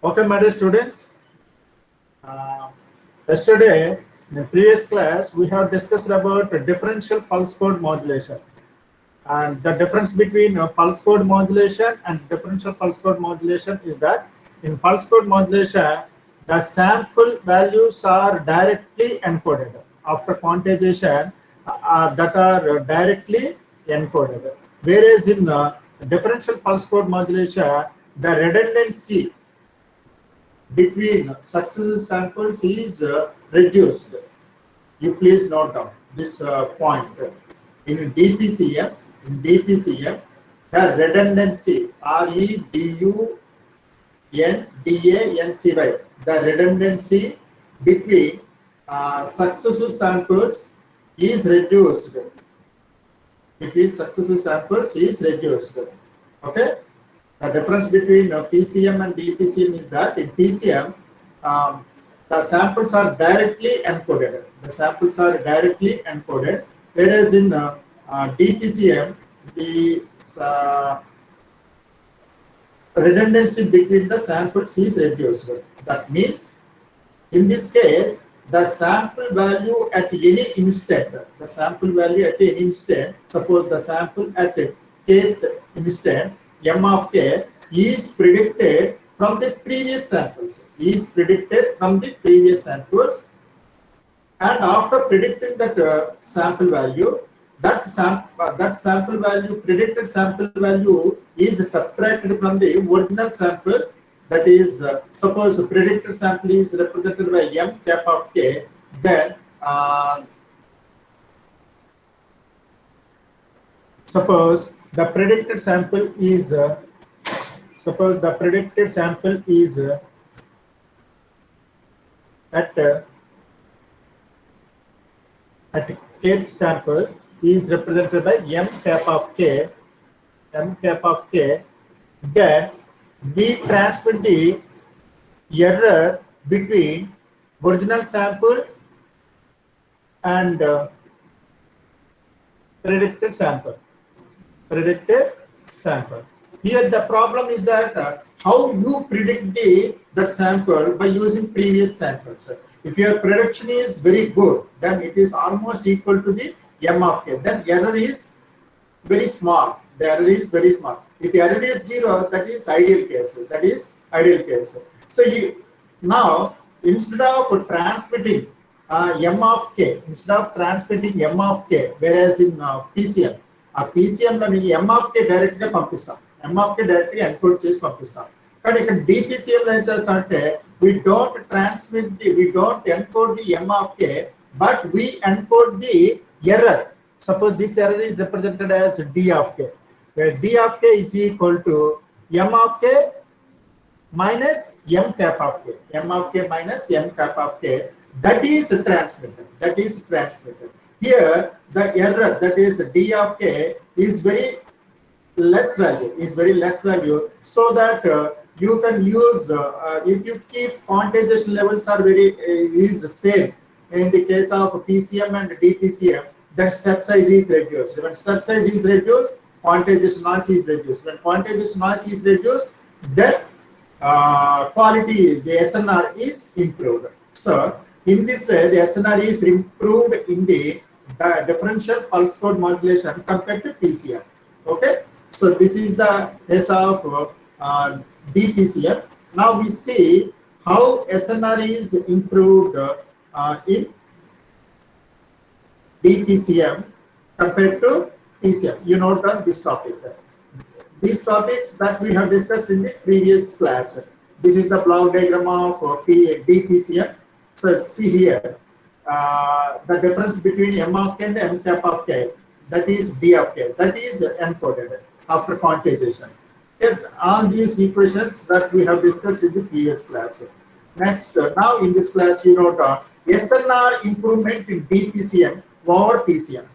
Okay, my dear students. Yesterday, in the previous class, we have discussed about differential pulse code modulation and the difference between pulse code modulation and differential pulse code modulation is that in pulse code modulation, the sample values are directly encoded after quantization that are directly encoded. Whereas in differential pulse code modulation, the redundancy between successive samples is reduced. You please note down this point. In DPCM, the redundancy REDUNDANCY, the redundancy between successive samples is reduced. Between successive samples is reduced. Okay. The difference between PCM and DPCM is that in PCM, the samples are directly encoded. Whereas in DPCM, the redundancy between the samples is reduced. That means, in this case, the sample value at any instant, suppose the sample at kth instant, M of k is predicted from the previous samples. And after predicting that sample value, predicted sample value is subtracted from the original sample. That is, suppose the predicted sample is represented by M cap of k, then suppose the predicted sample is at kth sample is represented by M cap of k, then we transmit the error between original sample and predicted sample. Here the problem is that how you predict the sample by using previous samples. If your prediction is very good, then it is almost equal to the M of k. Then error is very small. If error is 0, that is ideal case. So now instead of transmitting M of k, whereas in PCM, PCM lo M of k directly పంపిస్తాం. directly encode చేసి పంపిస్తాం. కానీ ఇక్కడ DPCM లో ఏం చేస్తామంటే we don't encode the M of k, but we encode the error. Suppose this error is represented as D of k, where D of k is equal to M of k minus M cap of k. That is transmitted. Here the error, that is D of k, is very less value, so that you can use if you keep quantization levels are is the same in the case of PCM and DPCM, then step size is reduced. When step size is reduced, quantization noise is reduced. When quantization noise is reduced, then quality, the SNR is improved. So in this way, the SNR is improved in the differential pulse code modulation compared to PCM. Okay, so this is the case of DPCM. Now we see how SNR is improved in DPCM compared to PCM. You note down this topic. These topics that we have discussed in the previous class. This is the block diagram of DPCM. So see here, the difference between M of k and M cap of k, that is D of k, that is encoded after quantization. All these equations that we have discussed in the previous class. Next, now in this class, you note SNR improvement in DPCM over PCM.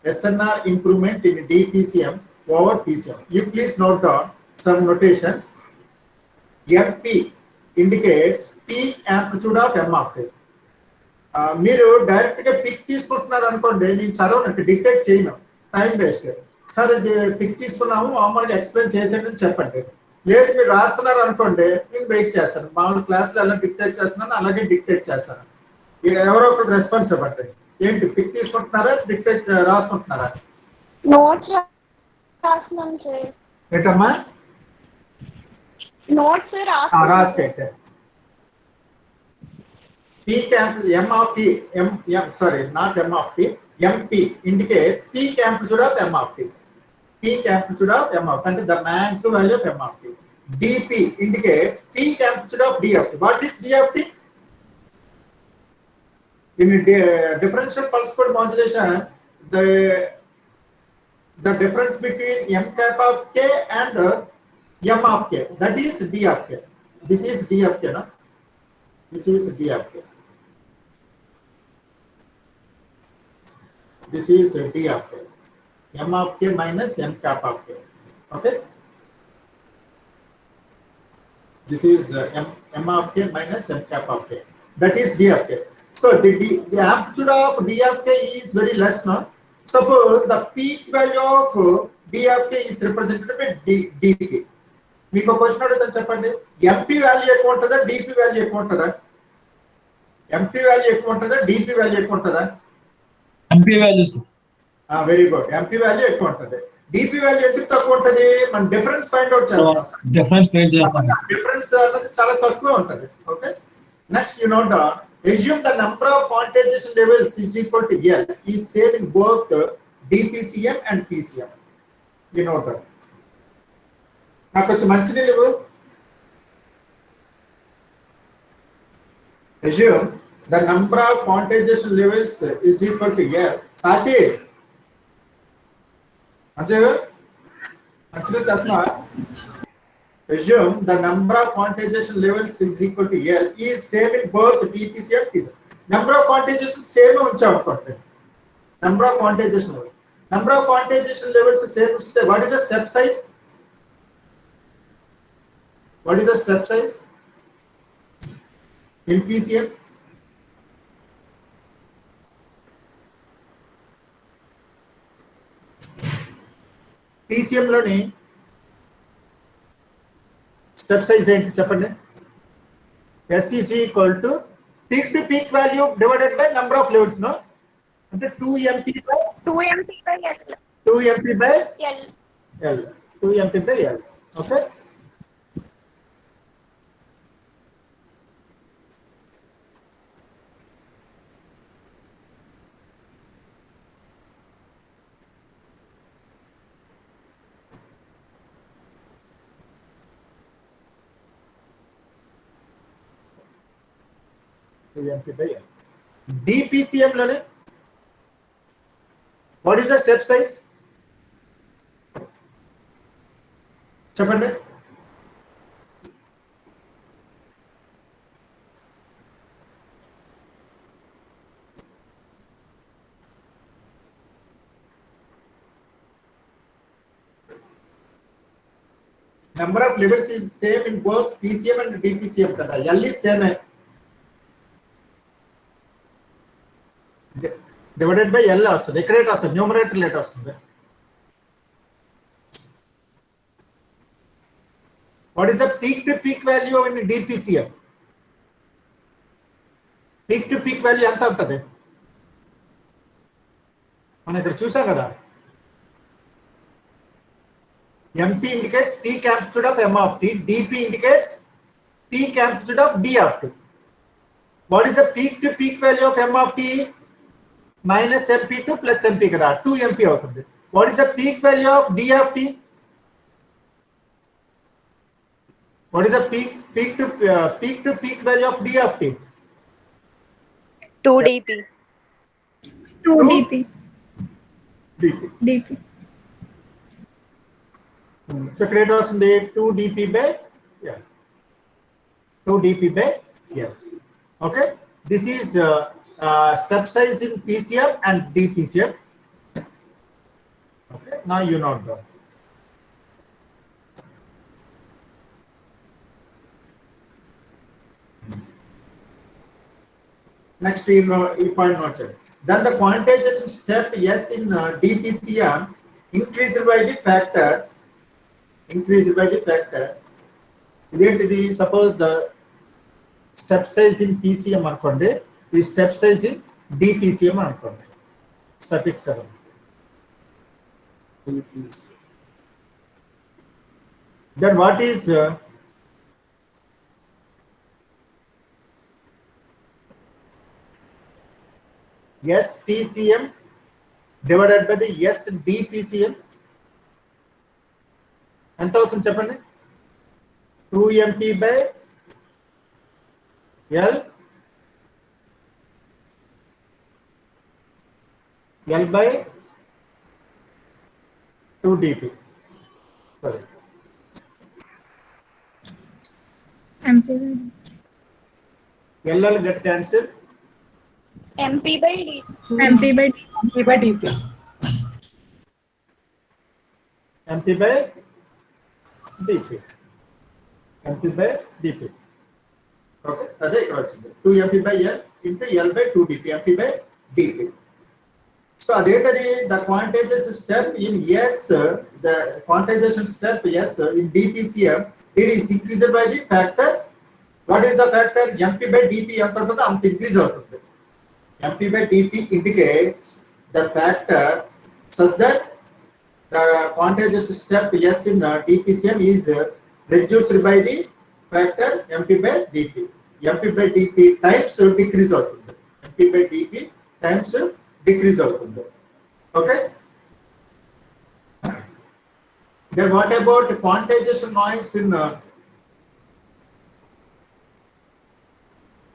SNR improvement in DPCM over PCM. You please note down some notations. MP indicates P amplitude of M of k. మీరు డైరెక్ట్గా pick తీసుకుంటున్నారు అనుకోండి, నేను చదవను, detect చేయను, time waste. Sir ఇది pick తీసుకున్నాము, మామూలుగా explain చేసేటని చెప్పండి. లేదు మీరు రాస్తున్నారు అనుకోండి, నేను వెయిట్ చేస్తాను. మామూలు క్లాస్లో ఎలా డిక్టేట్ చేస్తున్నాను అలాగే డిక్టేట్ చేస్తాను. ఎవరో ఒకరు రెస్పాన్స్ ఇవ్వండి. ఏంటి పిక్ తీసుకుంటున్నారా, డిక్టేట్ రాసుకుంటున్నారా? నోట్స్ రాస్తున్నాను సార్. ఏంటమ్మా? నోట్స్ రాస్తే P capital M of T, sorry, not M of T, MP indicates peak amplitude of M of T. Peak amplitude of M of T, and the maximum value of M of T. DP indicates peak amplitude of D of T. What is D of T? In differential pulse code modulation, the difference between M cap of K and M of K, that is D of K. This is D of K, no? This is D of K. This is D of K. M of K minus M cap of K. Okay? This is M of K minus M cap of K. That is D of K. So the amplitude of D of K is very less now. Suppose the peak value of D of K is represented by DP. మీకు question అడుగుతాను చెప్పండి, MP value ఎక్కువ ఉంటుందా, DP value ఎక్కువ ఉంటుందా? MP value ఎక్కువ ఉంటుందా, DP value ఎక్కువ ఉంటుందా? MP values. Very good, MP value ఎక్కువ ఉంటుంది. డిపి వాల్యూ ఎందుకు తక్కువ ఉంటుంది? మనం డిఫరెన్స్ ఫైండ్ అవుట్ చేస్తాం. డిఫరెన్స్ అనేది చాలా తక్కువ ఉంటుంది. Okay, next you note down, assume the number of quantization levels is equal to L is same in both DPCM and PCM. You know that. నాకు వచ్చి మంచి నీళ్ళు. Assume the number of quantization levels is equal to L. Sachi, assume the number of quantization levels is equal to L is same in both DPCM and PCM. Number of quantization same unchavukondi. Number of quantization levels same. What is the step size? What is the step size in PCM? PCM loni step size ఏంటి చెప్పండి? S is equal to peak to peak value divided by number of levels, no? అంటే 2MP by L. 2MP by L. 2MP by L. Okay? DPCM lone what is the step size? చెప్పండి. Number of levels is same in both PCM and DPCM kada. L is same divided by L వస్తుంది. ఇక్కడ ఏంటి వస్తుంది? Numerator late వస్తుంది. What is the peak to peak value in DPCM? Peak to peak value ఎంత ఉంటుంది? మనం ఇక్కడ చూసాం కదా. MP indicates peak amplitude of M of T. DP indicates peak amplitude of D of T. What is the peak to peak value of M of T? Minus MP2 plus MP kada, 2MP అవుతుంది. What is the peak value of D of T? What is the peak to peak value of D of T? 2dp. 2dp. dp. So create వస్తుంది 2dp by L. 2dp by L. Okay, this is step size in PCM and DPCM. Okay, now you know that. Next, you point note. Then the quantization step S in DPCM increased by the factor ఇదేంటిది suppose the step size in PCM అనుకోండి, ఈ step size in DPCM అనుకోండి, suffix DPCM. Then what is SPCM divided by the SDPCM? ఎంత అవుతుంది చెప్పండి? 2MP by L by 2DP. Sorry. MP LL get cancelled. MP by D. MP by DP. MP by DP. MP by DP. Okay, అదే ఇక్కడ వచ్చింది. 2MP by L into L by 2DP. MP by DP. So adeentadi the quantization step in S, the quantization step S in DPCM, it is increased by the factor. What is the factor? MP by DP ఎంత ఉంటుందో అంత increase అవుతుంది. MP by DP indicates the factor such that the quantization step S in DPCM is reduced by the factor MP by DP. MP by DP times decrease అవుతుంది. MP by DP times decrease అవుతుంది. Okay. Then what about quantization noise in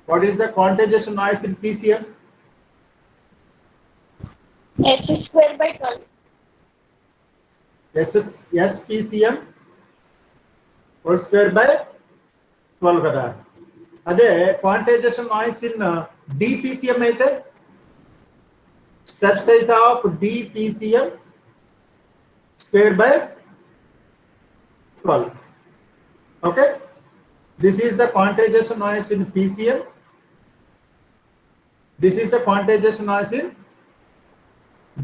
what is the quantization noise in PCM? S square by 12. SPCM whole square by 12 కదా. అదే quantization noise in DPCM అయితే step size of DPCM square by 12. Okay, this is the quantization noise in PCM. This is the quantization noise in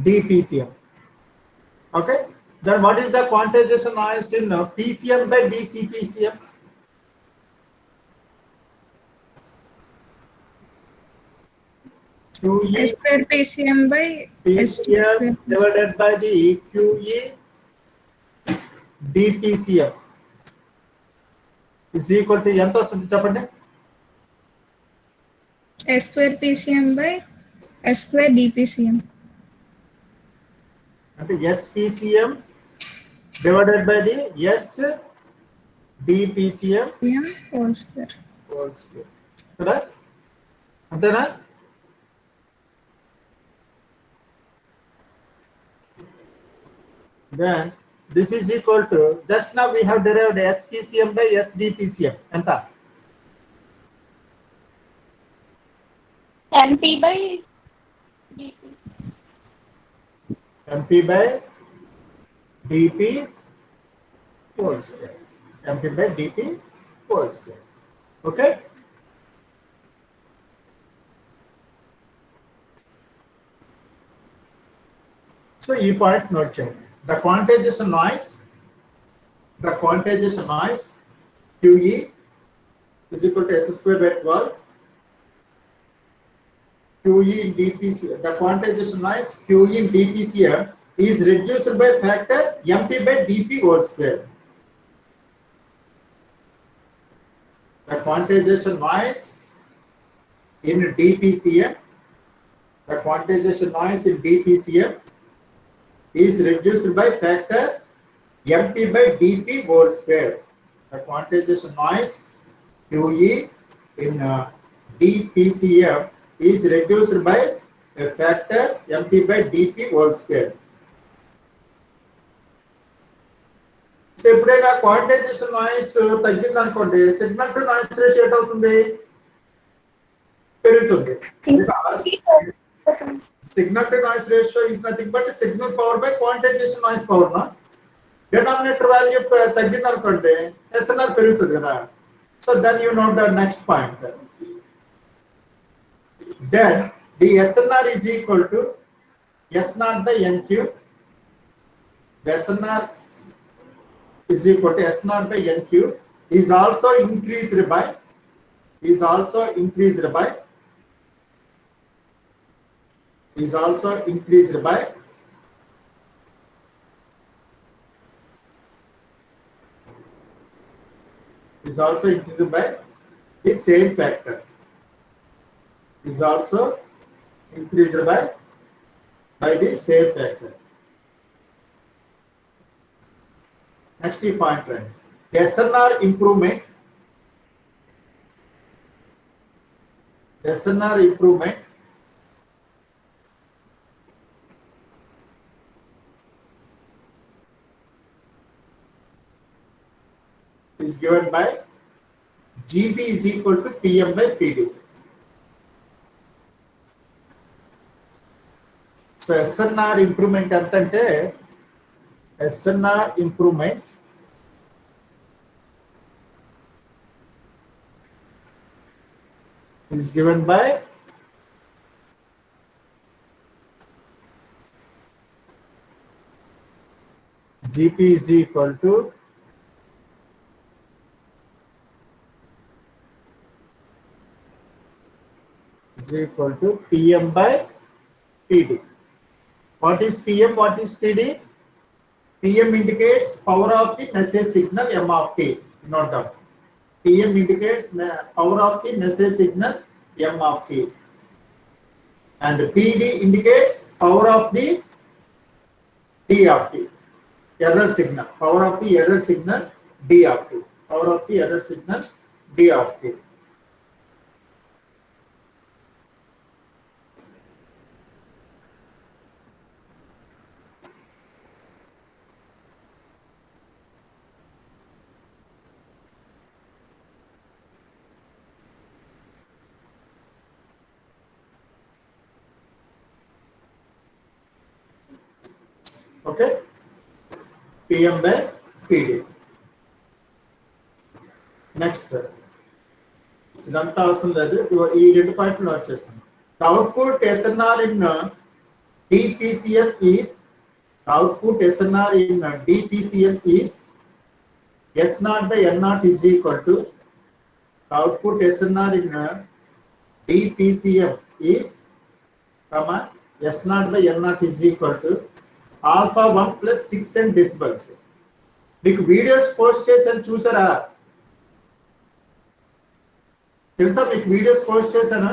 DPCM. Okay, then what is the quantization noise in PCM by DCPCM? QE square PCM by ST PCM square. divided by the QE DPCM is equal to ఎంత వస్తుంది చెప్పండి? S square PCM by S square DPCM. అంటే SPCM divided by the SDPCM PM whole square. whole square. కదా? అంతేనా? Then this is equal to, just now we have derived SPCM by SDPCM. ఎంత? MP by DP. MP by DP whole square. MP by DP whole square. Okay? So ఈ point note చేయండి. The quantization noise QE is equal to S square by 12. QE in DPCM, the quantization noise QE in DPCM is reduced by factor MP by DP whole square. The quantization noise in DPCM, the quantization noise in DPCM is reduced by factor MP by DP whole square. The quantization noise QE in DPCM is reduced by a factor MP by DP whole square. So ఎప్పుడైనా quantization noise తగ్గింది అనుకోండి, signal to noise ratio ఎంత అవుతుంది? పెరుగుతుంది. Signal to noise ratio is nothing but signal power by quantization noise power. No? Denominator value తగ్గింది అనుకోండి, SNR పెరుగుతుంది కదా. So then you know the next point. Then the SNR is equal to S0 by NQ. The SNR is equal to S0 by NQ. is also increased by is also increased by is also increased by is also increased by the same factor is also increased by the same factor. Next the point right. SNR improvement is given by GB is equal to PM by PD. So SNR improvement ante SNR improvement is given by GP is equal to PM by PD. What is PM? What is PD? PM indicates power of the message signal M of T. Note down. PM indicates power of the message signal M of T. And PD indicates power of the D of T. Error signal. Power of the error signal D of T. Power of the error signal D of T. Okay, PM by PD. Next, ఇదంతా అవసరం లేదు ఈ రెండు పాయింట్లు note చేస్తాను. The output SNR in DPCM is S0 by N0 is equal to output SNR in DPCM is S0 by N0 is equal to alpha 1 plus 6 and decibels. మీకు videos post చేశాను చూసారా? తెలుసా మీకు వీడియోస్ పోస్ట్ చేశాను?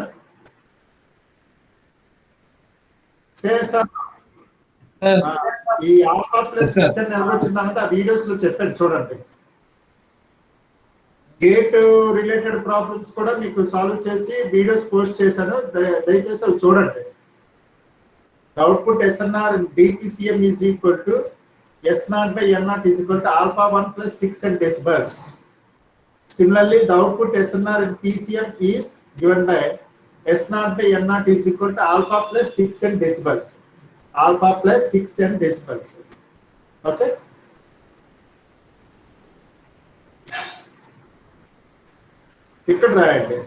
ఈ alpha plus 6 అని ఎలా వచ్చిందంటే ఆ వీడియోస్ లో చెప్పాను చూడండి. గేట్ రిలేటెడ్ ప్రాబ్లమ్స్ కూడా మీకు సాల్వ్ చేసి వీడియోస్ పోస్ట్ చేశాను, దయచేసి అవి చూడండి. Output SNR in DPCM is equal to S0 by N0 is equal to alpha 1 plus 6 and decibels. Similarly, the output SNR in PCM is given by S0 by N0 is equal to alpha plus 6 and decibels. Alpha plus 6 and decibels. Okay. ఇక్కడ రాయండి.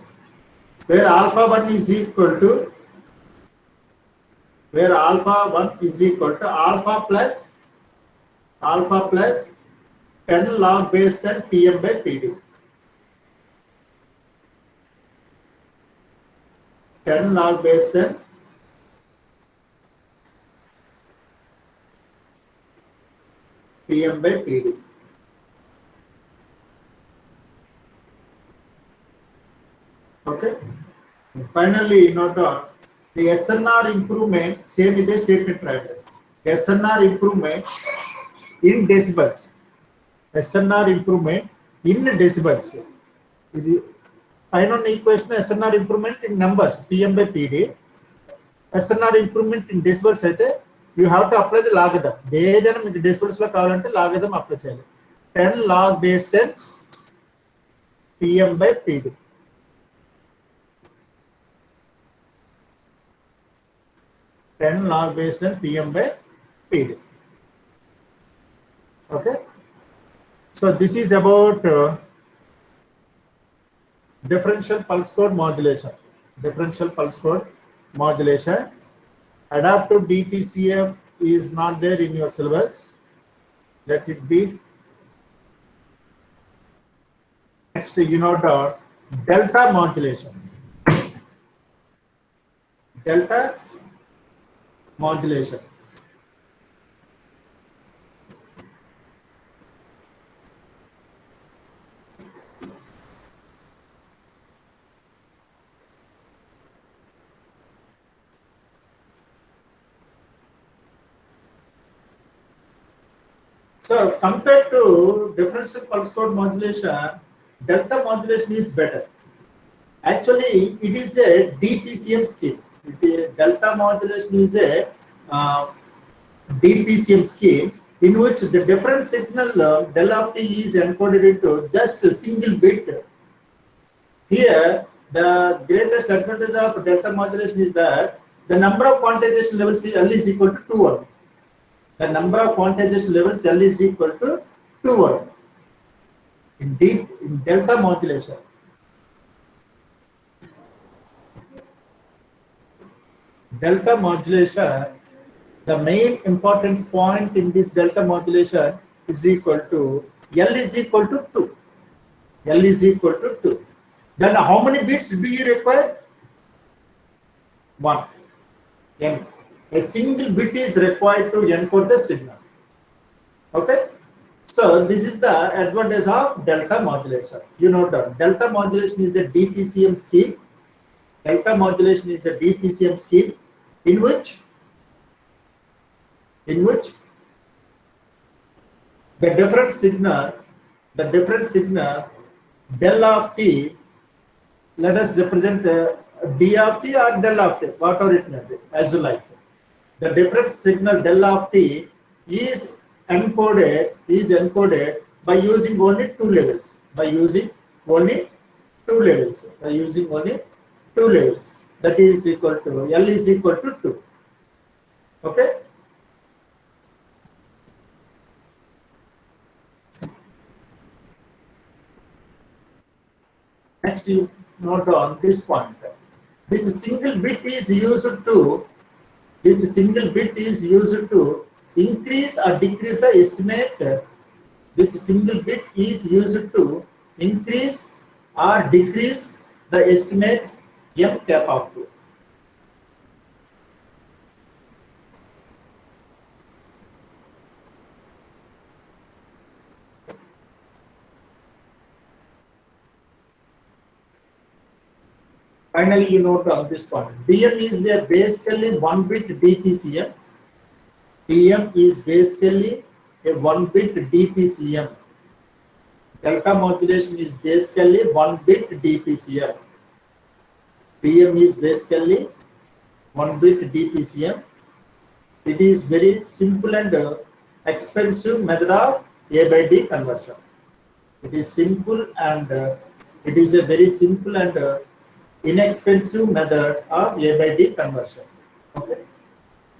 Where alpha 1 is equal to alpha plus 10 log base 10 PM by PD. 10 log base 10 PM by PD. Okay. And finally, note down the SNR improvement, same with the statement right. SNR improvement in decibels. SNR improvement in decibels. The final equation SNR improvement in numbers PM by PD. SNR improvement in decibels అయితే you have to apply the logarithm. ఏదైనా మీకు decibels లో కావాలంటే logarithm apply చేయాలి. 10 log base 10 PM by PD. 10 log base 10 PM by PD. Okay. So this is about differential pulse code modulation. Differential pulse code modulation. Adaptive DPCM is not there in your syllabus. Let it be. Next, you know the delta modulation. Delta modulation. So compared to differential pulse code modulation, delta modulation is better. Actually, it is a DPCM scheme. Delta modulation is a DPCM scheme in which the different signal del of t is encoded into just a single bit. Here, the greatest advantage of delta modulation is that the number of quantization levels L is equal to 2 1. The number of quantization levels L is equal to 2 1 in delta modulation. Delta modulation, the main important point in this delta modulation is equal to L is equal to 2. L is equal to 2. Then how many bits do you require? 1. N. A single bit is required to encode the signal. Okay? So this is the advantage of delta modulation. You know that delta modulation is a DPCM scheme. Delta modulation is a DPCM scheme in which the different signal del of t, let us represent d of t or del of t, whatever it may be, as you like. The different signal del of t is encoded by using only two levels. That is equal to L is equal to 2. Okay? Next, you note on this point. This single bit is used to increase or decrease the estimate. This single bit is used to increase or decrease the estimate m cap of 2. Finally, you note on this point. DM is a basically 1-bit DPCM. DM is basically a 1-bit DPCM. Delta modulation is basically 1-bit DPCM. DM is basically 1-bit DPCM. It is very simple and expensive method of A by D conversion. It is simple and it is a very simple and inexpensive method of A by D conversion. Okay.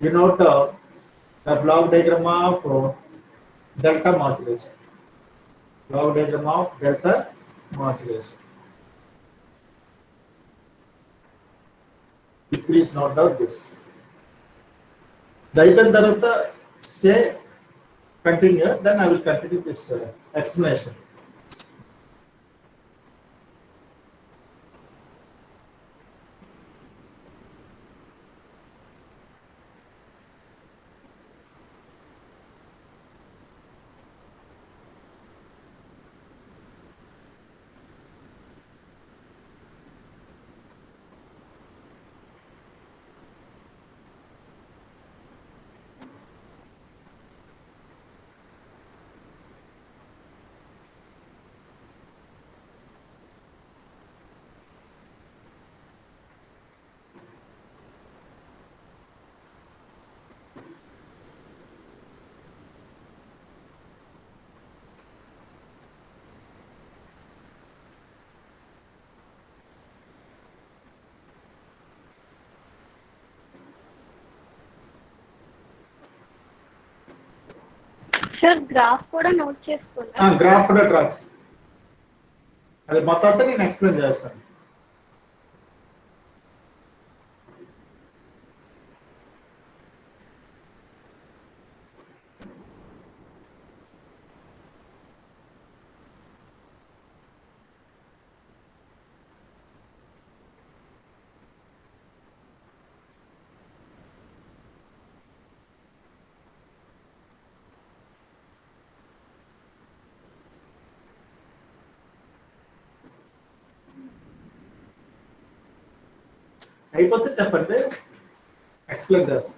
You note the block diagram of delta modulation. Block diagram of delta modulation. You please note down this. Then say continue. Then I will continue this explanation. Sir graph కూడా note చేసుకోవాలి. Graph కూడా draw అది మొత్తం అంతా నేను explain చేస్తాను. అయిపోతే చెప్పండి, ఎక్స్ప్లెయిన్ చేస్తాను.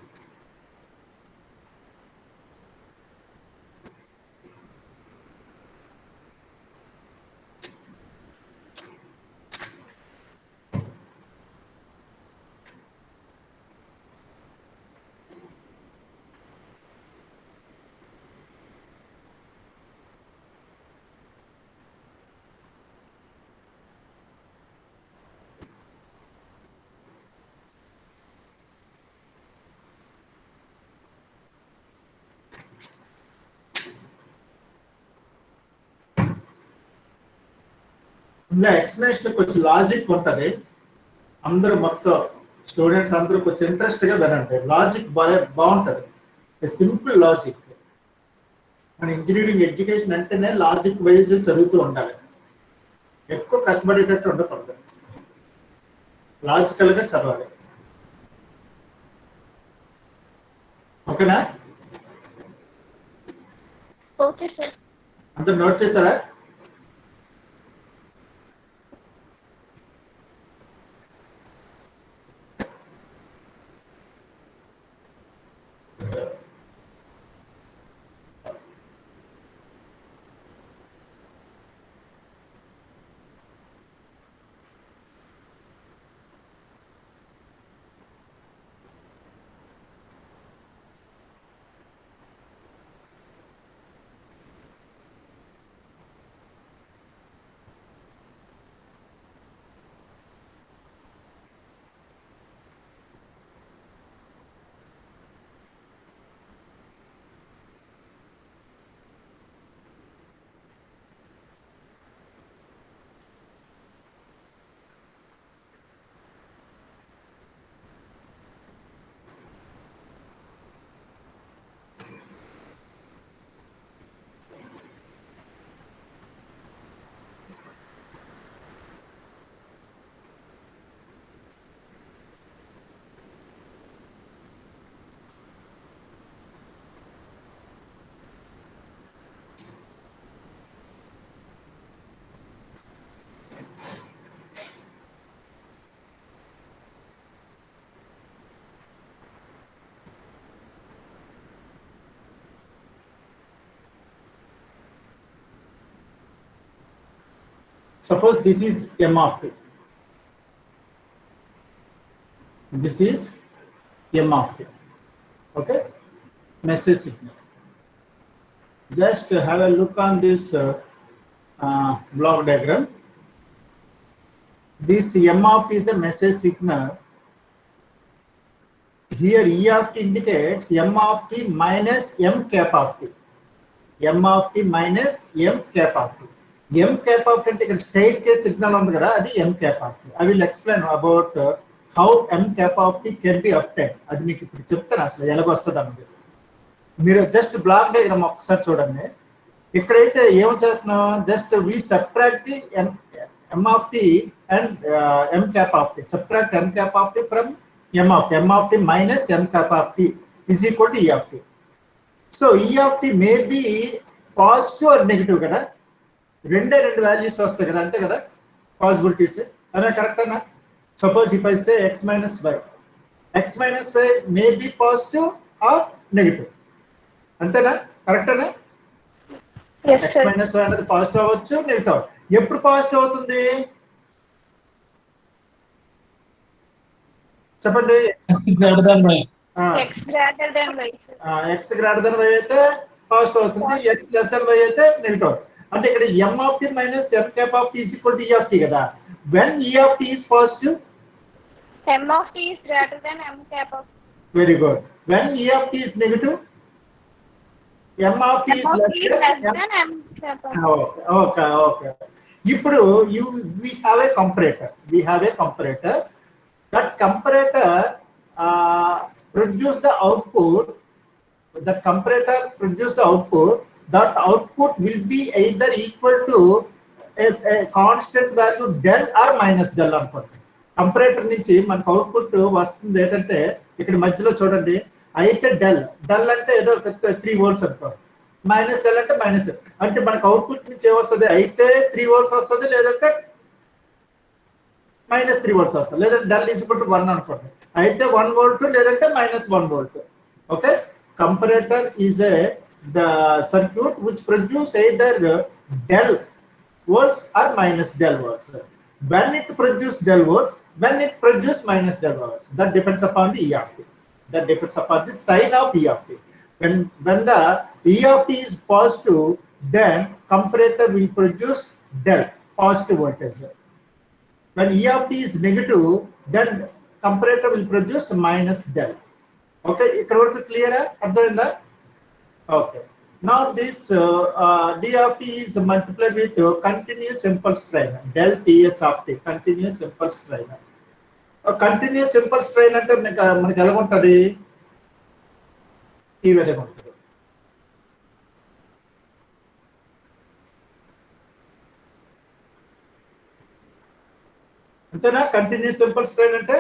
ఇంకా ఎక్స్ప్లెనేషన్ కొంచెం లాజిక్ ఉంటుంది, అందరూ మొత్తం స్టూడెంట్స్ అందరూ కొంచెం ఇంట్రెస్ట్గా వినండి. లాజిక్ బాగుంటుంది, సింపుల్ లాజిక్. మన ఇంజనీరింగ్ ఎడ్యుకేషన్ అంటేనే లాజిక్ వైజ్ చదువుతూ ఉండాలి, ఎక్కువ కష్టపడేటట్టు ఉండకూడదు, లాజికల్గా చదవాలి. ఓకేనా? Okay sir. అందరు నోట్ చేశారా? Suppose this is m of t. This is m of t. Okay, message signal. Just have a look on this block diagram. This m of t is the message signal. Here E of t indicates m of t minus m cap of t. M of t minus m cap of t. M cap of t అంటే state case signal ఉంది కదా, అది m cap of t. I will explain about how m cap of t can be obtained. అది మీకు ఇప్పుడు చెప్తాను అసలు ఎలాగొస్తుంది అన్నది. మీరు జస్ట్ బ్లాక్ డయాగ్రామ్ ఒకసారి చూడండి. ఇక్కడైతే ఏం చేస్తున్నాం, just we subtract m of t and m cap of t. Subtract m cap of t from m of t minus m cap of t is equal to E of t. So E of t may be positive or negative కదా, రెండు values వస్తాయి కదా, అంతే కదా possibilities. అదే కరెక్టేనా? Suppose if I say x minus y, x minus y may be positive or negative, అంతేనా? కరెక్టేనా? x minus y అనేది పాజిటివ్ అవ్వచ్చు, నెగిటివ్ అవ్వచ్చు. ఎప్పుడు పాజిటివ్ అవుతుంది చెప్పండి? X greater than y. X greater than y. X greater than y అయితే positive అవుతుంది, x less than y అయితే నెగిటివ్ అవుతుంది. అంటే ఇక్కడ m of t minus m cap of t is equal to E of t కదా. When E of t is positive, M of t is greater than m cap of t. very good. When E of t is negative, m of t is less than m cap of t. Okay. ఇప్పుడు we have a comparator. That comparator produce the output. That output will be either equal to a constant value del or minus del అనుకోండి. Comparator నుంచి మనకు output వస్తుంది ఏంటంటే ఇక్కడ మధ్యలో చూడండి, అయితే డెల్ అంటే ఏదో 3 volts అనుకోండి, మైనస్ డెల్ అంటే మైనస్. అంటే మనకు అవుట్పుట్ నుంచి ఏమొస్తుంది, అయితే 3 volts వస్తుంది, లేదంటే -3 volts వస్తుంది, లేదంటే డెల్ ఈజ్ ఈక్వల్ టు 1 అనుకోండి, అయితే 1 volt లేదంటే -1 volt. Okay, comparator is a the circuit which produce either del volts or -del volts. When it produce del volts, when it produce -del volts, that depends upon the E of t. That depends upon the sign of E of t. When the E of t is positive, then comparator will produce del, positive voltage. When E of t is negative, then comparator will produce -del. Okay, ikkada varaku clear ah? Ardhainda? Okay. Now this D of t is multiplied with continuous impulse train, del Ts of t, continuous impulse train. Continuous impulse train అంటే మనకి ఎలా ఉంటుంది, ఈ విధంగా ఉంటుంది. అంతేనా? Continuous impulse train అంటే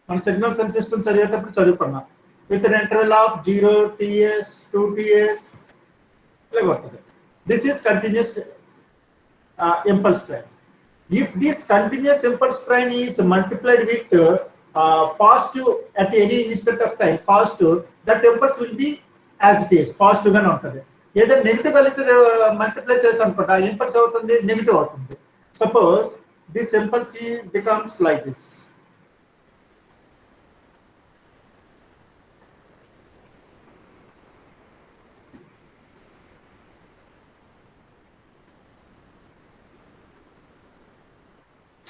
మన సిగ్నల్స్ అండ్ సిస్టమ్ చదివేటప్పుడు చదువుకున్నాం, with an interval of 0 ts 2 ts ఇలా ఉంటుంది. This is continuous impulse train. If this continuous impulse train is multiplied with positive at any instant of time, positive, that impulse will be as it is, positive గానే ఉంటుంది. ఏదో negative కలిసి multiply చేసి అనుకుంటా, impulse అవుతుంది negative అవుతుంది. Suppose this impulse becomes like this.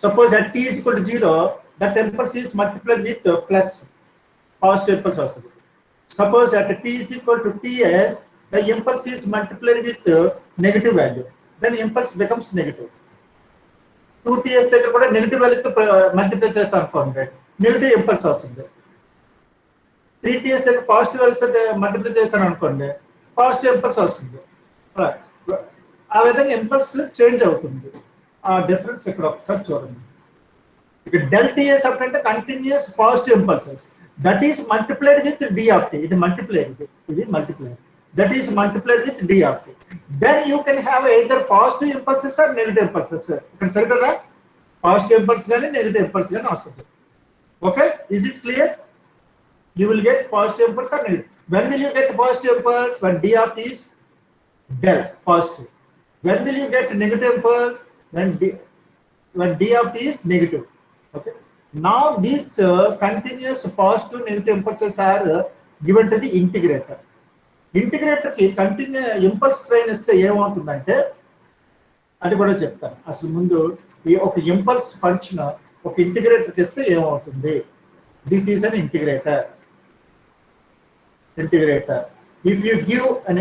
Suppose at t is equal to 0, that impulse is multiplied with plus, positive impulse also. Suppose at t is equal to ts, the impulse is multiplied with negative value, then impulse becomes negative. 2ts దగ్గర కూడా negative వాల్యూతో multiply చేస్తాం అనుకోండి, negative impulse వస్తుంది. 3ts దగ్గర positive వాల్యూతో multiply చేస్తాను అనుకోండి, positive impulse వస్తుంది. ఆ విధంగా ఇంపల్స్ చేంజ్ అవుతుంది. ఆ డిఫరెన్స్ ఇక్కడ ఒకసారి చూడండి. ఇక్కడ డెల్ టిఎస్ అంటే continuous positive impulses, that is multiplied with D of T. ఇది మల్టిప్లైర్, ఇది multiplier, that is multiplied with d of t. Then you can have either positive impulses or negative impulses. Can say that positive impulse gaani negative impulse gaani vastadi. Okay, is it clear? You will get positive impulse or negative. When will you get positive impulse? When d of t is del, positive. When will you get negative impulse? When d of t is negative. Okay, now these continuous positive negative impulses are given to the integrator. Integrator కి continue impulse train ఇస్తే ఏమవుతుందంటే అది కూడా చెప్తాను. అసలు ముందు ఈ ఒక ఇంపల్స్ ఫంక్షన్ ఒక ఇంటిగ్రేటర్ కి ఇస్తే ఏమవుతుంది. This is an integrator. If you give an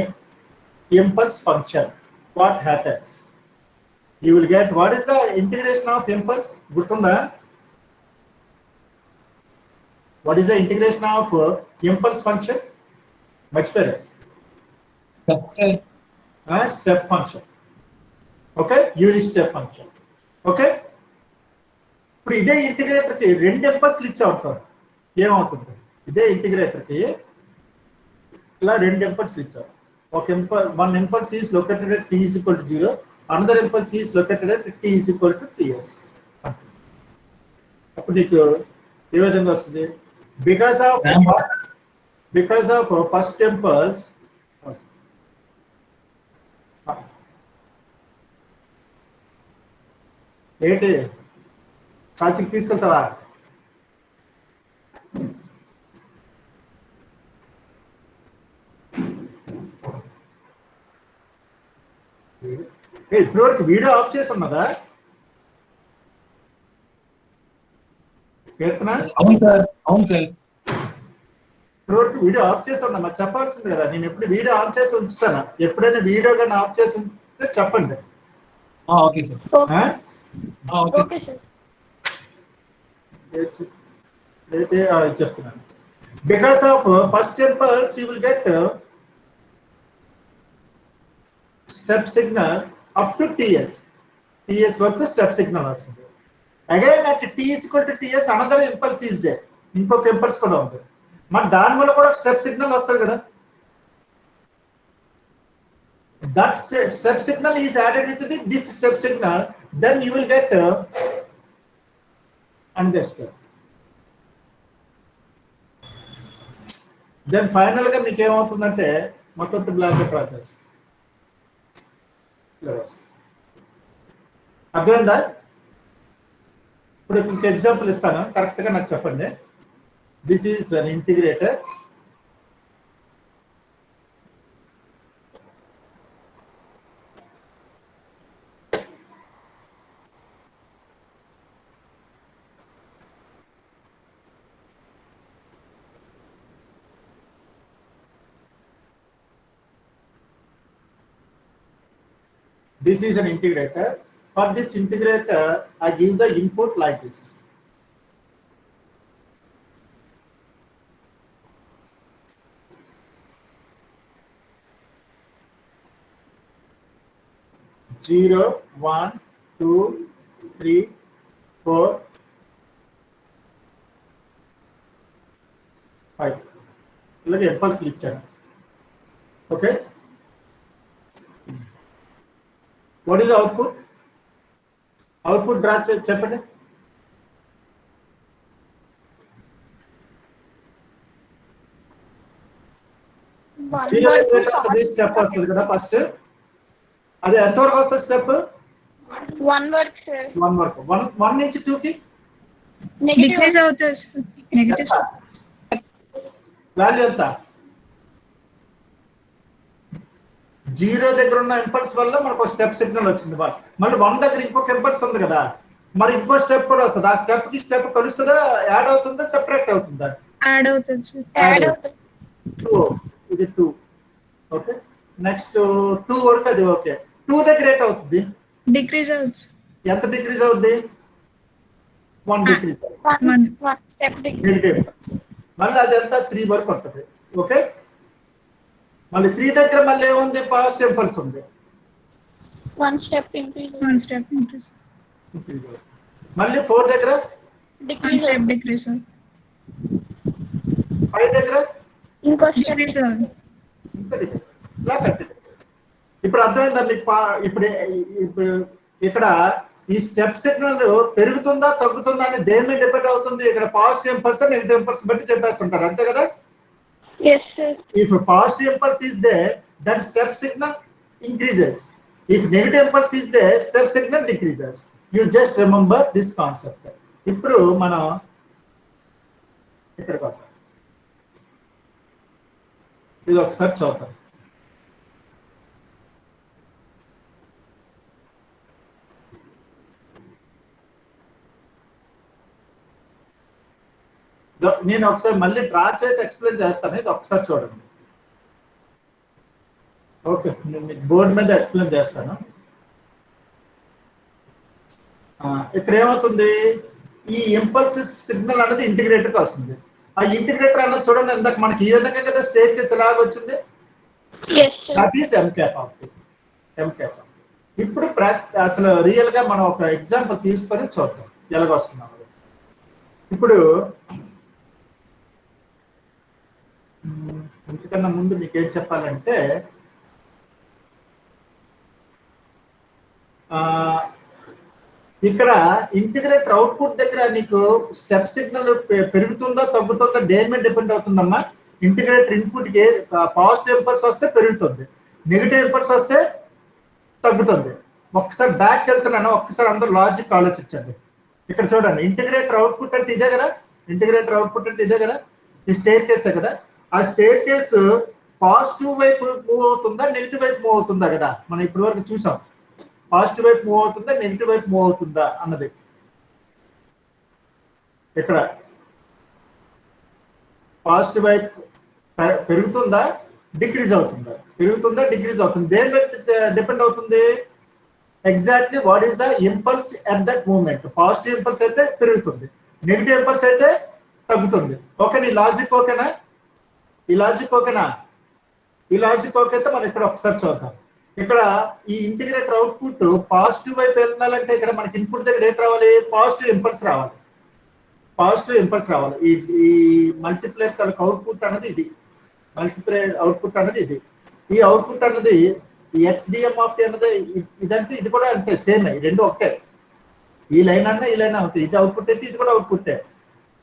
impulse function, what happens? You will get what is the integration of impulse. గుర్తుందా? What is the integration of impulse function? మర్చిపోయారు. Step function. Okay, unit step function. Okay, ఇప్పుడు ఇదే integrator కి రెండు ఇంపల్స్లు ఇచ్చావు, ఏమవుతుంది? ఇదే integrator కి ఇలా రెండు ఇంపల్స్లు ఇచ్చావు. one impulse is located at t is equal to 0, another impulse is located at t is equal to ts. అప్పుడు నీకు ఏ విధంగా వస్తుంది? Because of first impulse, ఏంటి సాచికి తీసుకెళ్తావా? ఇప్పుడు వరకు వీడియో ఆఫ్ చేసి ఉన్నదా? అవును సార్. ఇప్పుడు వరకు వీడియో ఆఫ్ చేసి ఉన్నా, మరి చెప్పాల్సింది కదా. నేను ఎప్పుడు వీడియో ఆఫ్ చేసి ఉంచుతాను. ఎప్పుడైనా వీడియో కానీ ఆఫ్ చేసి ఉంటే చెప్పండి. Okay sir. Okay sir. చెప్తున్నాను. Because of first impulse you will get step signal up to TS. TS వరకు స్టెప్ సిగ్నల్ వస్తుంది. Again at T is equal to TS another impulse is there. ఇంకొక impulse కూడా ఉంది. మరి దాని వల్ల కూడా స్టెప్ సిగ్నల్ వస్తుంది కదా. That step signal is added with this step signal, then you will get and the step. Then finally ga meeku em avutundante mottam black draw చేస్తాం. అర్థమైందా? ఇప్పుడు ఇంకొక ఎగ్జాంపుల్ ఇస్తాను, కరెక్ట్ గా నాకు చెప్పండి. This is an integrator. This is an integrator. For this integrator, I give the input like this. Zero, 1, 2, 3, 4, 5. Let me impulse ichchanu. Okay. What is the output? Output draw చెప్పండి. Step వస్తుంది కదా first. అదే ఎంతవరకు వస్తుంది step? 1 work sir. 1 వరకు. 1 నుంచి 2 కి decrease అవుతుంది. నెగటివ్ వాల్యూ ఎంత? 0 దగ్గర ఉన్న ఇంపల్స్ వల్ల మనకు స్టెప్ సిగ్నల్ వచ్చింది. మళ్ళీ 1 దగ్గర ఇంకొక ఇంపల్స్ ఉంది కదా, మరి ఇంకో స్టెప్ కూడా వస్తుంది. ఆ స్టెప్ కి స్టెప్ కలుస్తుందా, యాడ్ అవుతుందా, సెపరేట్ అవుతుందా? యాడ్ అవుతుంది సార్. యాడ్ అవుతుంది. 2 ఇది 2. ఓకే, నెక్స్ట్ 2 వరకు అది ఓకే. 2 దగ్గర రేట్ అవుతుంది, డిక్రీజ్ అవుతుంది. ఎంత డిక్రీజ్ అవుతుంది? 1 డిక్రీజ్. 1 step decrease. మళ్ళీ అది ఎంత? 3 వరకు ఉంటుంది. ఓకే, మళ్ళీ 3 దగ్గర మళ్ళీ ఏముంది? పాజిటివ్ ఇంపల్స్ ఉంది. 1 స్టెప్ ఇంక్రీజ్. 1 step increase. మళ్ళీ 4 దగ్గర 1 స్టెప్ డిక్రీజ్. 5 దగ్గర ఇంకో స్టెప్ డిక్రీజ్ అవుతుంది. ఇప్పుడు అర్థమైందా మీకు? ఇప్పుడు ఇక్కడ ఈ స్టెప్ సిగ్నల్ పెరుగుతుందా తగ్గుతుందా అని దేని మీద డిపెండ్ అవుతుంది? ఇక్కడ పాజిటివ్ ఇంపల్స్ నెగిటివ్ ఇంపల్స్ బట్టి చెప్పేస్తుంటారు, అంతే కదా? Yes sir. If a positive impulse is there, then step signal increases. If negative impulse is there, step signal decreases. You just remember this concept. ఇప్పుడు మనం ఇక్కడికి వస్తాం. ఇది ఒకసారి చూద్దాం. నేను ఒకసారి మళ్ళీ డ్రా చేసి ఎక్స్ప్లెయిన్ చేస్తాను, ఇది ఒకసారి చూడండి. ఓకే, నేను మీకు బోర్డు మీద ఎక్స్ప్లెయిన్ చేస్తాను. ఇక్కడ ఏమవుతుంది? ఈ ఇంపల్స్ సిగ్నల్ అనేది ఇంటిగ్రేటర్కి వస్తుంది. ఆ ఇంటిగ్రేటర్ అన్నది చూడండి, ఇందాక మనకి ఈ విధంగా కదా స్టేట్ కేసు ఎలాగ వచ్చింది? That is M cap. ఇప్పుడు అసలు రియల్ గా మనం ఒక ఎగ్జాంపుల్ తీసుకొని చూద్దాం ఎలాగ వస్తున్నాం. ఇప్పుడు ఇంతకన్నా ముందు మీకు ఏం చెప్పాలంటే, ఇక్కడ ఇంటిగ్రేటర్ అవుట్పుట్ దగ్గర నీకు స్టెప్ సిగ్నల్ పెరుగుతుందా తగ్గుతుందా దేని మీద డిపెండ్ అవుతుందమ్మా? ఇంటిగ్రేటర్ ఇన్పుట్ కి పాజిటివ్ ఇంపల్స్ వస్తే పెరుగుతుంది, నెగిటివ్ ఇంపల్స్ వస్తే తగ్గుతుంది. ఒక్కసారి బ్యాక్ వెళ్తున్నాను, ఒక్కసారి అందరూ లాజిక్ ఆలోచించండి. ఇక్కడ చూడండి, ఇంటిగ్రేటర్ అవుట్పుట్ అంటే ఇదే కదా, ఇంటిగ్రేటర్ అవుట్పుట్ అంటే ఇదే కదా, ఈ స్టేట్ కేసే కదా. ఆ స్టేట్ కేసు పాజిటివ్ వైపు మూవ్ అవుతుందా నెగిటివ్ వైపు మూవ్ అవుతుందా కదా, మనం ఇప్పటి వరకు చూసాం. పాజిటివ్ వైపు మూవ్ అవుతుందా నెగిటివ్ వైపు మూవ్ అవుతుందా అన్నది. ఇక్కడ పాజిటివ్ వైపు పెరుగుతుందా డిక్రీజ్ అవుతుందా, పెరుగుతుందా డిక్రీజ్ అవుతుంది, దేని బట్టి డిపెండ్ అవుతుంది? Exactly what is the impulse at that moment. Positive impulse అయితే పెరుగుతుంది, నెగిటివ్ ఇంపల్స్ అయితే తగ్గుతుంది. ఓకే, నీ లాజిక్ ఓకేనా? ఈ లాజిక్ ఓకేనా? ఈ లాజిక్ ఓకే అయితే మనం ఇక్కడ ఒకసారి చూద్దాం. ఇక్కడ ఈ ఇంటిగ్రేటర్ అవుట్పుట్ పాజిటివ్ వైపు వెళ్ళాలంటే ఇక్కడ మనకి ఇన్పుట్ దగ్గర ఏంటి రావాలి? పాజిటివ్ ఇంపల్స్ రావాలి, పాజిటివ్ ఇంపల్స్ రావాలి. ఈ మల్టిప్లైర్ కనుక అవుట్పుట్ అన్నది ఇది, మల్టిప్లైర్ అవుట్పుట్ అన్నది ఇది. ఈ అవుట్పుట్ అన్నది ఈ XDM ఆఫ్ టీ అన్నది ఇదంటే ఇది కూడా అంతే, సేమ్, రెండు ఒకటే. ఈ లైన్ అన్నా ఈ లైన్ అవుతుంది, ఇది అవుట్పుట్ అయితే ఇది కూడా అవుట్పుట్టే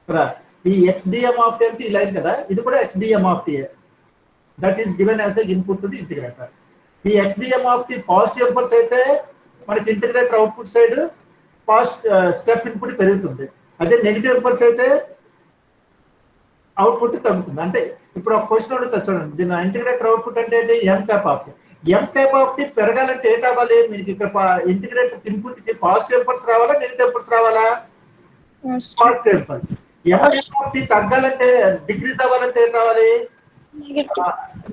కదా. ఈ XDM ఆఫ్ టీ అంటే ఈ లైన్ కదా, ఇది కూడా XDM of T, that is given as a input to the integrator. ఈ XDM of T positive impulse అయితే మనకి integrator output side step input పెరుగుతుంది. అదే నెగిటివ్ ఇంపల్స్ అయితే అవుట్పుట్ తగ్గుతుంది. అంటే ఇప్పుడు ఒక క్వశ్చన్ అడుగుతా చూడండి, దీని ఇంటిగ్రేటర్ అవుట్పుట్ అంటే ఏంటి? M cap of T. M cap of T పెరగాలంటే ఏంటి అవ్వాలి? మీకు ఇక్కడ ఇంటిగ్రేటర్ ఇన్పుట్ కి పాజిటివ్ ఇంపల్స్ రావాలా, నెగిటివ్ ఇంపల్స్ రావాలా? Positive impulse. M cap of T తగ్గాలంటే, డిక్రీజ్ అవ్వాలంటే ఏం రావాలి?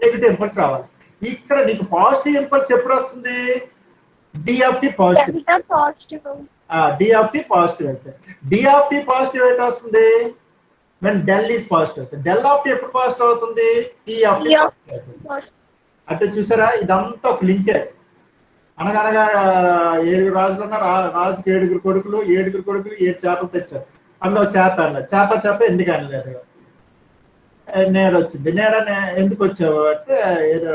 నెగిటివ్ ఇంపల్స్ రావాలి. ఇక్కడ నీకు పాజిటివ్ ఇంపల్స్ ఎప్పుడు వస్తుంది? D of T positive. D of T positive అయితే, డి ఆఫ్ టీ పాజిటివ్ అయితే వస్తుంది when del is positive. Del of t ఎప్పుడు పాజిటివ్ అవుతుంది? E of t అంటే చూసారా, ఇదంతా ఒక లింకే. అనగనగా 7 రాజులు ఉన్నారు, రాజుకి 7 కొడుకులు, 7 కొడుకులు 7 చేపలు తెచ్చారు. అందులో చేప అన్నారు, చేప ఎందుకు అనలేదు, నేడ వచ్చింది. నేడ ఎందుకు వచ్చావు అంటే ఏదో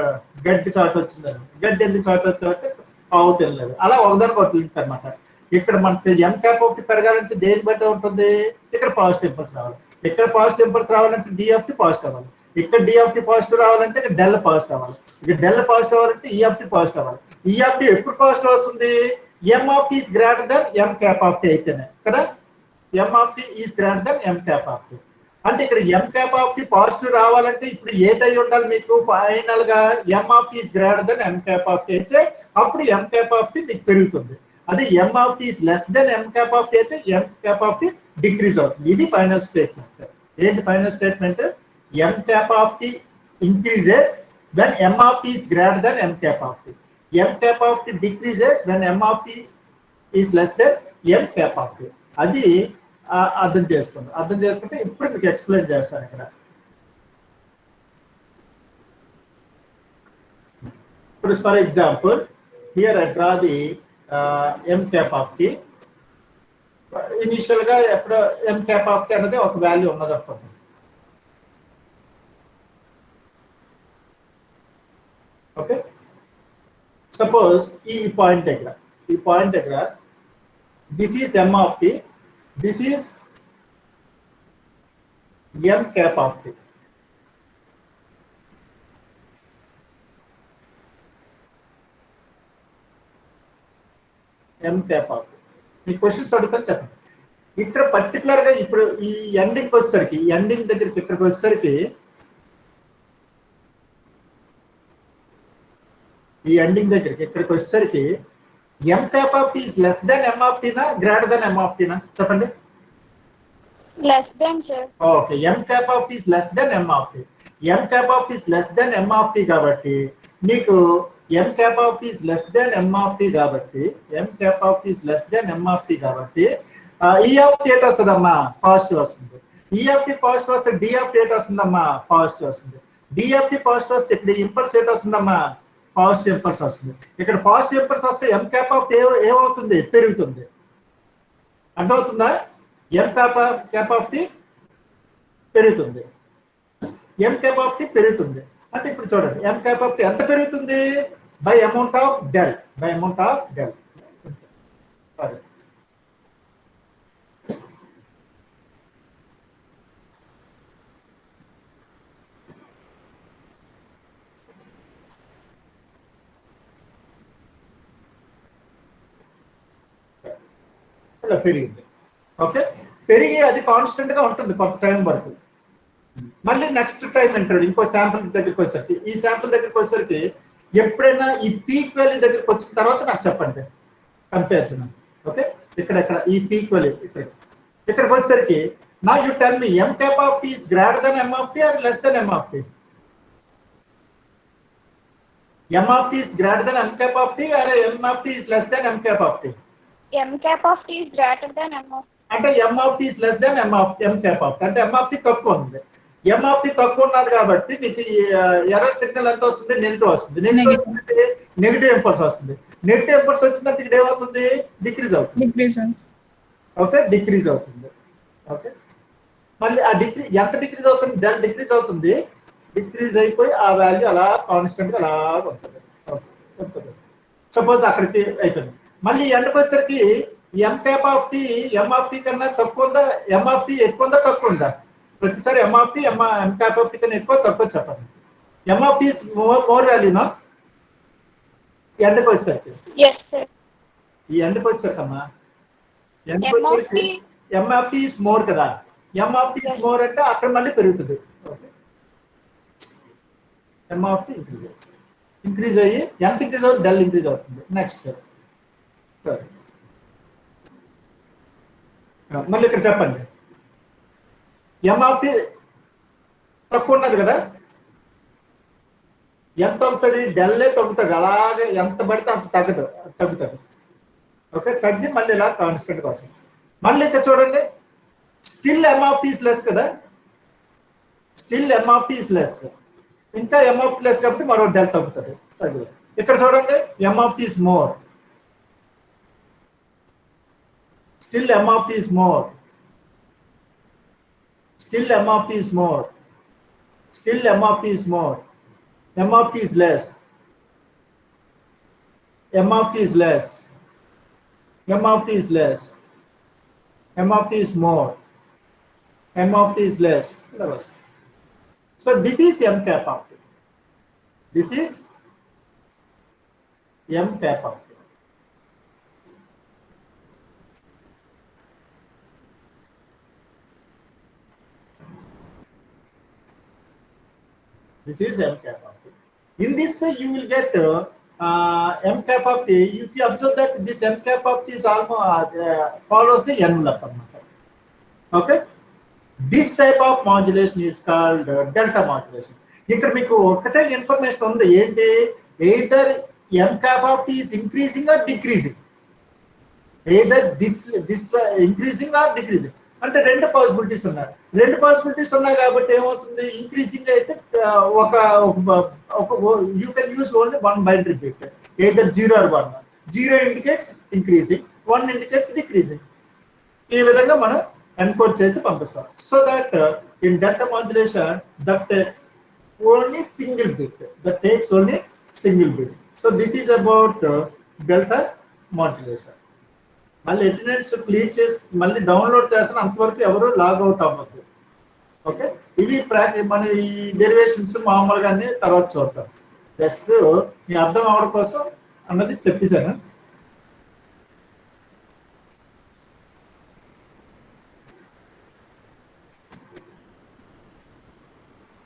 గడ్డి చోట వచ్చిందని. గడ్డి ఎందుకు చోట వచ్చావు అంటే ఆవు తినలేదు. అలా ఒకదానికి ఒక లింక్ అనమాట. ఇక్కడ మనకి ఎం క్యాప్ ఆఫ్ టీ పెరగాలంటే దేని బట్టి ఉంటుంది? ఇక్కడ పాజిటివ్ ఇంపల్స్ రావాలి. ఇక్కడ పాజిటివ్ ఇంపల్స్ రావాలంటే డి ఆఫ్ టీ పాజిటివ్ అవ్వాలి. ఇక్కడ డి ఆఫ్ టీ పాజిటివ్ రావాలంటే ఇక్కడ డెల్ పాజిటివ్ అవ్వాలి. ఇక్కడ డెల్ పాజిటివ్ అవ్వాలంటే ఈ ఆఫ్ టీ పాజిటివ్ అవ్వాలి. ఈ ఆఫ్ టీ ఎప్పుడు పాజిటివ్ వస్తుంది? M of T is greater than M cap of T అయితేనే కదా. M of T is greater than M cap of T. అంటే ఇక్కడ M cap of T positive రావాలంటే ఇప్పుడు ఏటై ఉండాలి మీకు? ఫైనల్ గా M of T is greater than M cap of T అయితే అప్పుడు ఎం క్యాప్ ఆఫ్ టీ మీకు పెరుగుతుంది. అదే M of T is less than M cap of T అయితే ఎం క్యాప్ ఆఫ్ టీ డిక్రీజ్ అవుతుంది. ఇది ఫైనల్ స్టేట్మెంట్. ఏంటి final statement? M cap of T increases when m of t is greater than m cap of t. M cap of t decreases when m of t is less than m cap of t. అది అర్థం చేసుకుంటే ఇప్పుడు మీకు explain చేస్తాను. ఇక్కడ ఇప్పుడు for example here I draw the m cap of t. Initial గా ఎప్పుడు m cap of t అనేది ఒక వాల్యూ ఉన్నది అనుకోండి. ఓకే, సపోజ్ ఈ పాయింట్ దగ్గర this is m of t, this is m cap of t. m cap of t. Me questions అడుగుతాను చెప్పండి. ఇక్కడ పర్టికులర్ గా ఇప్పుడు ఈ ఎండింగ్ వచ్చేసరికి, ఎండింగ్ దగ్గరికి ఇక్కడికి వచ్చేసరికి, ఈ ఎండింగ్ దగ్గరికి ఇక్కడికి వచ్చేసరికి m cap of t is less than m of t నా greater than m of t నా చెప్పండి? Less than, sir. Okay, m cap of t is less than m of t. m cap of t is less than m of t కాబట్టి మీకు m cap of t is less than m of t కాబట్టి m cap of t is less than m of t కాబట్టి e of t at వస్తుందమ్మా? Positive వస్తుంది. e of t positive వస్తే d of t at వస్తుందమ్మా? Positive వస్తుంది. d of t positive వస్తే ఇక్కడ impulse at వస్తుందమ్మా? పాజిటివ్ ఇంపల్స్ వస్తుంది. ఇక్కడ పాజిటివ్ ఇంపల్స్ వస్తే m cap of t ఏమవుతుంది? పెరుగుతుంది. అర్థమవుతుందా? m cap of t పెరుగుతుంది. m cap of t పెరుగుతుంది అంటే ఇప్పుడు చూడండి, m cap of t ఎంత పెరుగుతుంది? By amount of del. ఇలా పెరిగింది. ఓకే, పెరిగి అది కాన్స్టెంట్ గా ఉంటుంది కొంత టైం వరకు. మళ్ళీ నెక్స్ట్ టైం అంటారు ఇంకో శాంపుల్ దగ్గరికి వచ్చేసరికి, ఈ శాంపుల్ దగ్గరికి వచ్చేసరికి ఎప్పుడైనా ఈ పీక్ వాల్యూ దగ్గరికి వచ్చిన తర్వాత నాకు చెప్పండి కంపారిజన్. ఓకే, ఇక్కడ ఈ పీక్ వాల్యూ ఇక్కడికి వచ్చేసరికి నా you tell me m cap of t is greater than m of t or less than m of t? m of t is greater than m cap of t or m of t is less than m cap of t? M cap of t is greater than m of t. అంటే m of t is less than m cap of t. అంటే m of t తక్కువ ఉంది. m of t తక్కువ ఉన్నది కాబట్టి మీకు error signal ఎంత వస్తుంది? నెగిటివ్ వస్తుంది. నెగిటివ్ ఇంపల్స్ వస్తుంది. నెగిటివ్ ఇంపల్స్ వచ్చిందంటే ఇక్కడ ఏమవుతుంది? డిక్రీజ్ అవుతుంది. ఓకే, డిక్రీజ్ అవుతుంది. ఓకే, మళ్ళీ ఆ ఎంత డిక్రీజ్ అవుతుంది? డెల్ డిక్రీజ్ అవుతుంది. డిక్రీజ్ అయిపోయి ఆ వాల్యూ అలా కాన్స్టెంట్ గా అలా ఉంటుంది. సపోజ్ అక్కడికి అయిపోయింది. మళ్ళీ ఎండకు వచ్చేసరికి m cap of t m of t కన్నా తక్కువ ఉందా m of t ఎక్కువ ఉందా తక్కువ ఉందా ప్రతిసారి m of t m cap of t కన్నా ఎక్కువ తక్కువ చెప్పండి m of t is more value no ఎండ్కి వచ్చేసరికి Yes, sir. ఈ ఎండ్కి వచ్చేసరికమ్మా M of t. m of t is more కదా m of t is more అంటే అక్కడ మళ్ళీ పెరుగుతుంది m of t ఇంక్రీజ్ అయ్యి ఎంత ఇంక్రీజ్ అవుతుంది డెల్ ఇంక్రీజ్ అవుతుంది నెక్స్ట్ మళ్ళీ ఇక్కడ చెప్పండి m of t తక్కువ ఉన్నది కదా ఎంత అవుతుంది డెల్లే తగ్గుతుంది అలాగే ఎంత పడితే అంత తగ్గుతుంది ఓకే తగ్గి మళ్ళీ ఇలా కాన్స్టెంట్ కోసం మళ్ళీ ఇక్కడ చూడండి still m of t is less కదా still m of t is less ఇంకా m of t less కాబట్టి మరో డెల్ తగ్గుతుంది ఇక్కడ చూడండి m of t is more still m of t is more still m of t is more still m of t is more m of t is less m of t is less m of t is less m of t is more m of t is less so this is m cap of t this is m cap of t this is m cap of t in this way you will get m cap of t if you observe that this m cap of t is almost follows the envelope okay this type of modulation is called delta modulation ఇక్కడ మీకు ఒకటే information ఉంది ఏంటి either m cap of t is increasing or decreasing either this increasing or decreasing అంటే రెండు possibilities ఉన్నాయి కాబట్టి ఏమవుతుంది ఇంక్రీజింగ్ అయితే ఒక you can use only one binary bit either 0 or 1 0 indicates increasing 1 indicates decreasing ఈ విధంగా మనం ఎన్కోడ్ చేసి పంపిస్తాం so that in delta modulation that only single bit that takes only single bit so this is about delta modulation మళ్ళీ attendance clear చేసి మళ్ళీ download చేస్తాను అంతవరకు ఎవరు లాగ్ అవుట్ అవ్వద్దు ఓకే ఇవి మన ఈ డెరివేషన్స్ మామూలుగానే తర్వాత చూద్దాం జస్ట్ మీ అర్థం అవడం కోసం అన్నది చెప్పేశాను